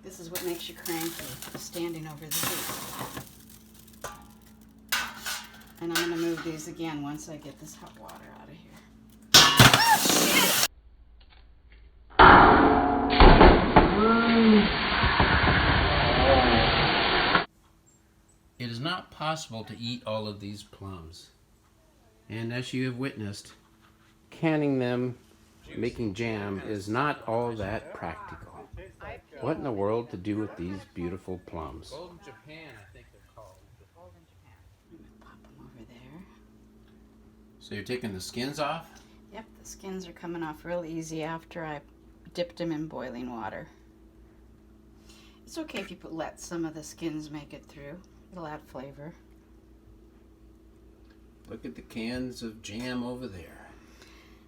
This is what makes you cranky, standing over the heat. And I'm going to move these again once I get this hot water out of here. It is not possible to eat all of these plums. And as you have witnessed, canning them, making jam, is not all that practical. What in the world to do with these beautiful plums? Golden Japan, I think they're called. Golden Japan. I'm going to pop them over there. So you're taking the skins off? Yep, the skins are coming off real easy after I dipped them in boiling water. It's okay if you let some of the skins make it through. It'll add flavor. Look at the cans of jam over there.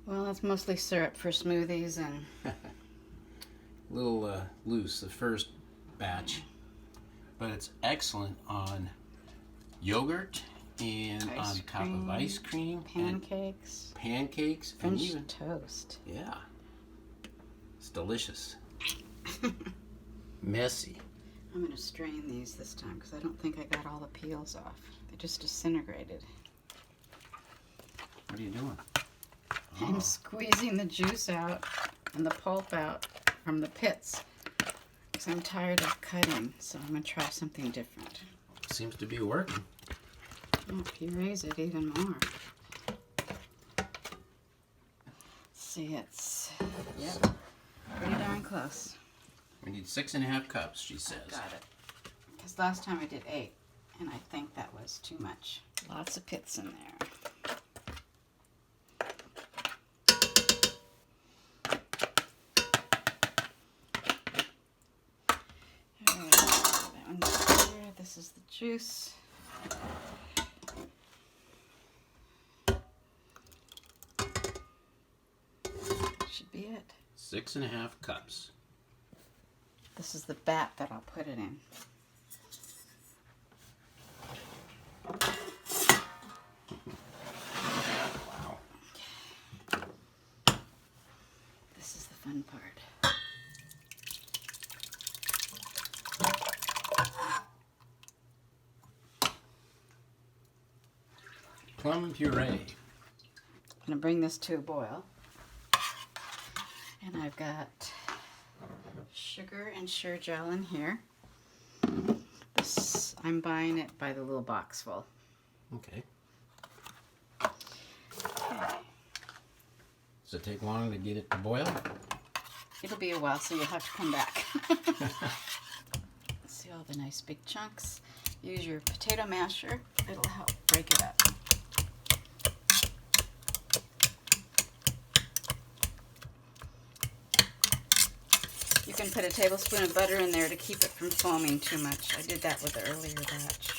Well, that's mostly syrup for smoothies and... A little loose, the first batch. But it's excellent on yogurt and on top of ice cream. Pancakes. Pancakes. French and even toast. Yeah. It's delicious. Messy. I'm going to strain these this time because I don't think I got all the peels off. They just disintegrated. What are you doing? I'm squeezing the juice out and the pulp out from the pits because I'm tired of cutting, so I'm going to try something different. Seems to be working. Oh, if you raise it even more. See, it's, yep, pretty darn close. We need 6.5 cups, she says. Got it. Because last time I did 8, and I think that was too much. Lots of pits in there. Alright, that one's here. This is the juice. Should be it. 6.5 cups. This is the bat that I'll put it in. Wow. This is the fun part. Plum puree. I'm going to bring this to a boil. And I've got sugar and sure gel in here. This, I'm buying it by the little box full. Okay. Okay. Does it take long to get it to boil? It'll be a while, so you'll have to come back. See all the nice big chunks. Use your potato masher. It'll help break it up. You can put a tablespoon of butter in there to keep it from foaming too much. I did that with the earlier batch.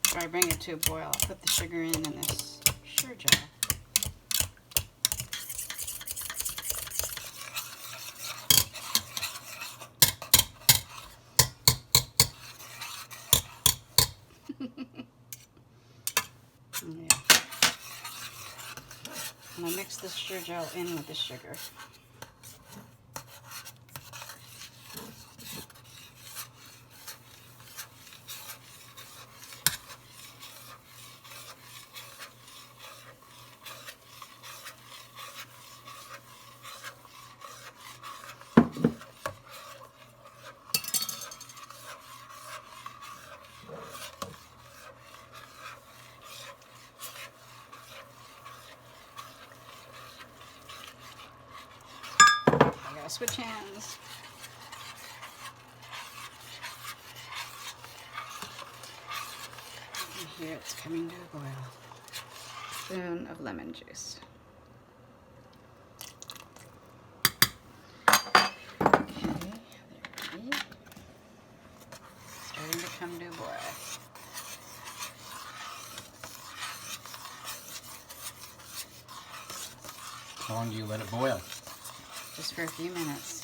After I bring it to a boil, I'll put the sugar in this sure gel. Yeah. And I mix this sure gel in with the sugar. Switch hands. And here it's coming to a boil. Spoon of lemon juice. Okay, there we go. Starting to come to a boil. How long do you let it boil? Just for a few minutes.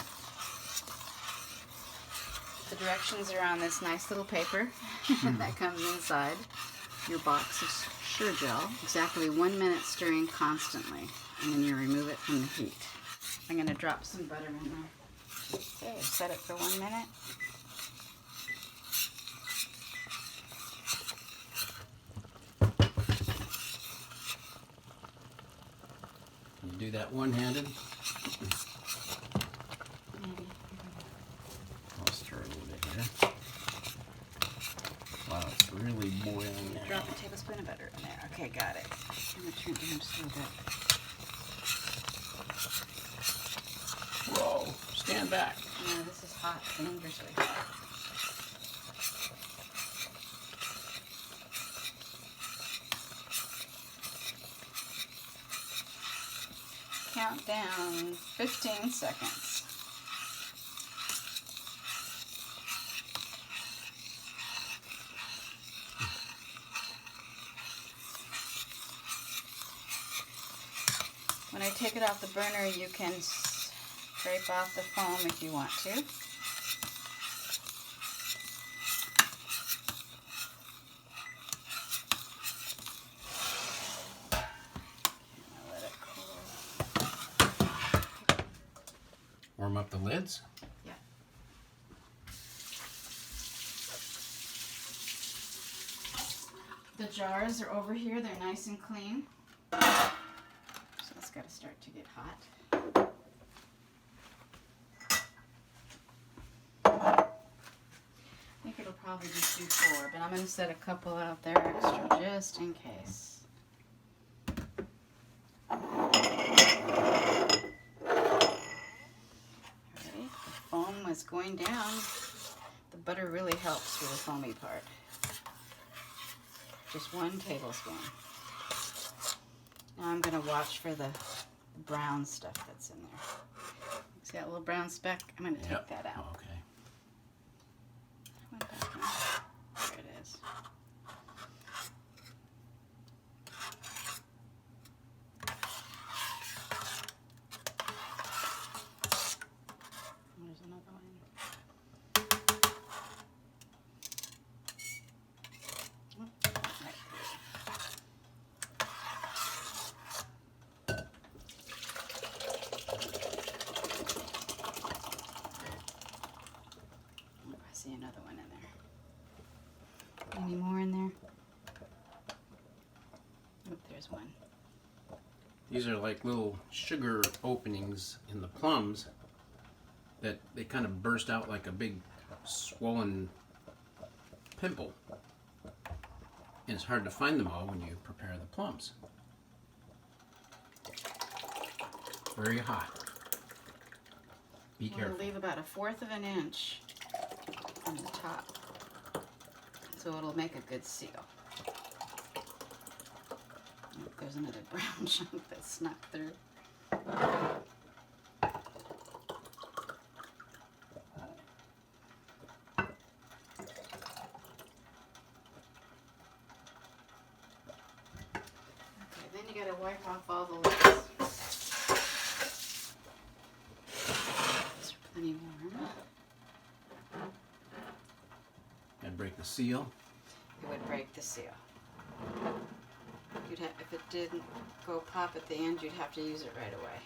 The directions are on this nice little paper that comes inside your box of sure gel. Exactly 1 minute stirring constantly, and then you remove it from the heat. I'm going to drop some butter in there. Okay, set it for 1 minute. You do that one-handed. Maybe. I'll stir a little bit here. Wow, it's really boiling now. Drop a tablespoon of butter in there. Okay, got it. I'm going to turn it down just a little bit. Whoa, stand back. No, this is hot, dangerously hot. Count down 15 seconds. When I take it off the burner, you can scrape off the foam if you want to. Let it cool. Warm up the lids. Yeah. The jars are over here. They're nice and clean. So it's got to start to get hot. I think it'll probably just do 4, but I'm going to set a couple out there extra just in case. Alright, the foam is going down. The butter really helps with the foamy part. Just 1 tablespoon. Now I'm going to watch for the brown stuff that's in there. See that little brown speck? I'm going to take that out. Okay. Went back in. There it is. There's another one. Oh, right. Oh, I see another one in there. Any more in there? Oh, there's one. These are like little sugar openings in the plums that they kind of burst out like a big swollen pimple. And it's hard to find them all when you prepare the plums. Very hot. Be careful. We'll leave about 1/4 of an inch on the top, so it'll make a good seal. Oh, there's another brown chunk that snuck through. Okay, then you gotta wipe off all the lids. These are plenty warm. And break the seal. It would break the seal. You'd have, if it didn't go pop at the end, you'd have to use it right away.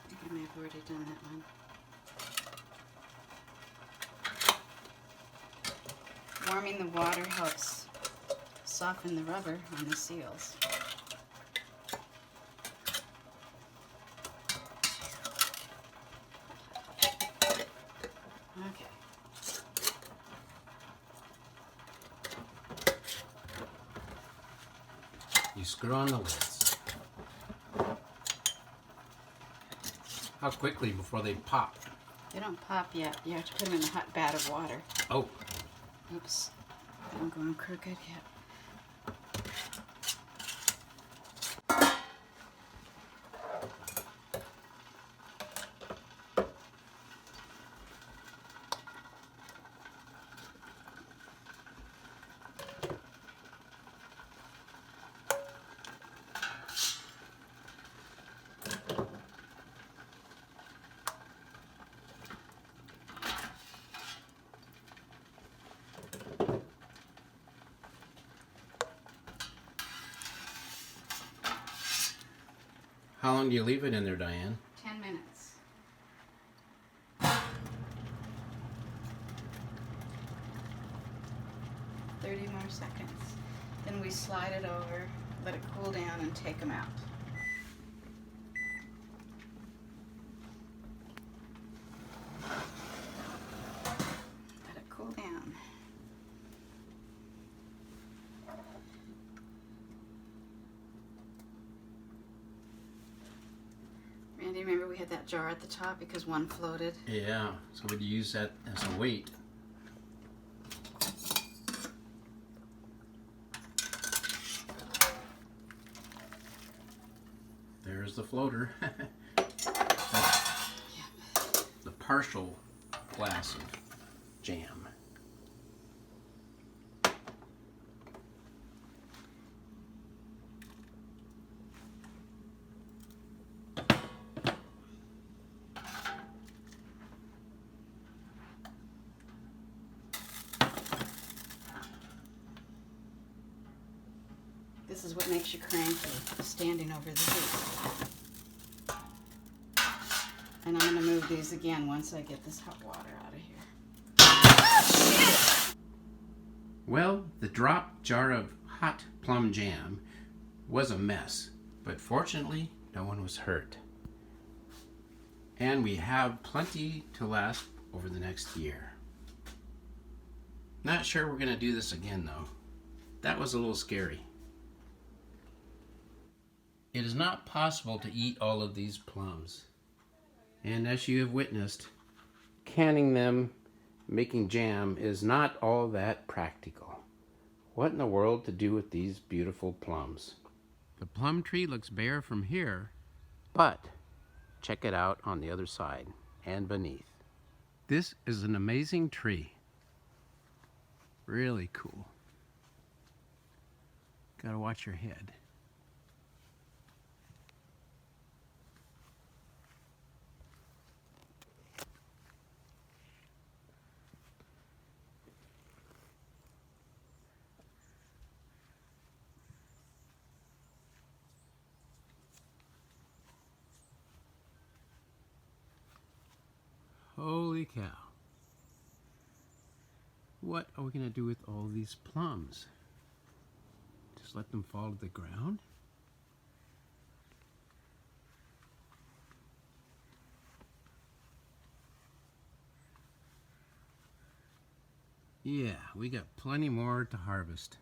I think I may have already done that one. Warming the water helps soften the rubber on the seals. Okay. You screw on the lids. How quickly before they pop? They don't pop yet. You have to put them in a hot bath of water. Oh, Oops. I'm going crooked yet. How long do you leave it in there, Diane? 10 minutes. "30 more seconds. Then we slide it over, let it cool down, and take them out. Let it cool down. Randy, remember we had that jar at the top because one floated? Yeah, so we'd use that as a weight. There's the floater. The partial glass of jam. This is what makes you cranky, standing over the heat. And I'm going to move these again once I get this hot water out of here. Oh, shit! Well, the drop jar of hot plum jam was a mess, but fortunately, no one was hurt. And we have plenty to last over the next year. Not sure we're going to do this again, though. That was a little scary. It is not possible to eat all of these plums. And as you have witnessed, canning them, making jam is not all that practical. What in the world to do with these beautiful plums? The plum tree looks bare from here, but check it out on the other side and beneath. This is an amazing tree. Really cool. Gotta watch your head. Holy cow. What are we going to do with all these plums? Just let them fall to the ground? Yeah, we got plenty more to harvest.